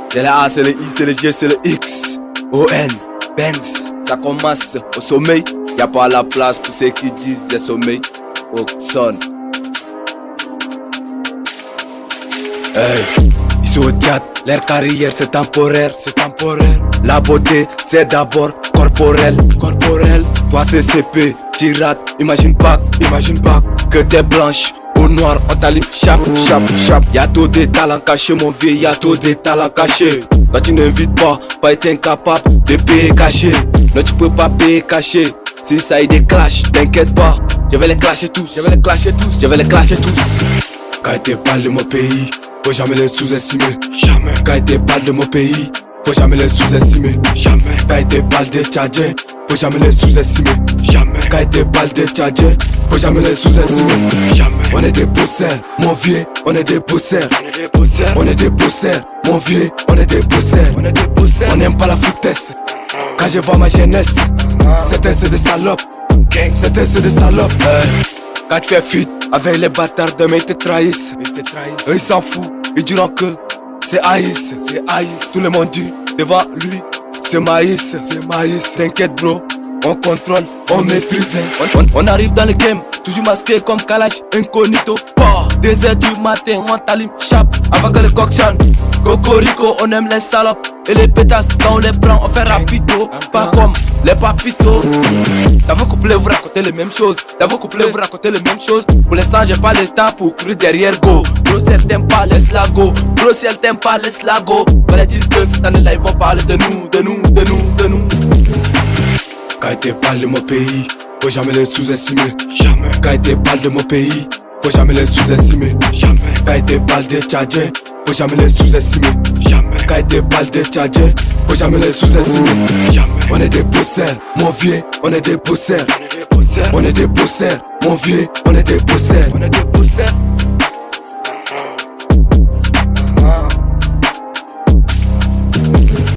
C'est la A, c'est le I, c'est le G, c'est le X. O-N, Benz, ça commence au sommeil. Y'a pas la place pour ceux qui disent c'est sommeil. Oxon. Hey, ici au théâtre, l'air carrière c'est temporaire, c'est temporaire. La beauté c'est d'abord corporelle, corporelle. Toi c'est CP, tu rates, imagine pas que t'es blanche. Au noir, on t'allume chap, chap, chap. Y'a trop de talents cachés, mon vieux, y'a trop de talents cachés. Là tu n'invites pas être incapable de payer caché. Là tu peux pas payer caché. Si ça y est des clashs, t'inquiète pas. Je vais les clasher tous, je vais les clasher tous, je vais les clasher tous. Quand il parle de mon pays, faut jamais les sous-estimer. Jamais. Quand il parle de mon pays, faut jamais les sous-estimer. Jamais. Quand il parle des Tchadiens, faut jamais les sous-estimer. Jamais. Quand il parle des Tchadiens, faut jamais les sous-estimer. Jamais. On est des bosseurs, mon vieux, on est des bosseurs. On est des bosseurs, mon vieux, on est des bosseurs. On n'aime pas la foutaise. Quand je vois ma jeunesse, certains c'est des salopes. Certains c'est des salopes. Quand tu fais fuite avec les bâtards demain ils te trahissent. Eux ils s'en foutent, ils diront que c'est haïs. Tout le monde dit devant lui c'est maïs. T'inquiète bro, on contrôle, on maîtrise. On arrive dans le game, toujours masqué comme Kalash, incognito. 2h du matin, on t'allume chap avant que le coq chante. Cocorico, on aime les salopes et les pétasses. Quand on les prend, on fait rapido, pas comme les papitos. T'avais couplé, vous racontez les mêmes choses. Pour l'instant, j'ai pas le temps pour courir derrière go. Bro, si elle t'aime pas, laisse-la go. Fallait dire que cette année-là, ils vont parler de nous. Quand ils parlent de mon pays, faut jamais les sous-estimer. Quand ils parlent de mon pays, faut jamais les sous-estimer. Quand ils parlent des Tchadiens, faut jamais les sous-estimer. Quand ils parlent des Tchadiens, faut jamais les sous-estimer. On est des bosseurs, mon vieux, on est des bosseurs. On est des bosseurs, mon vieux, on est des bosseurs.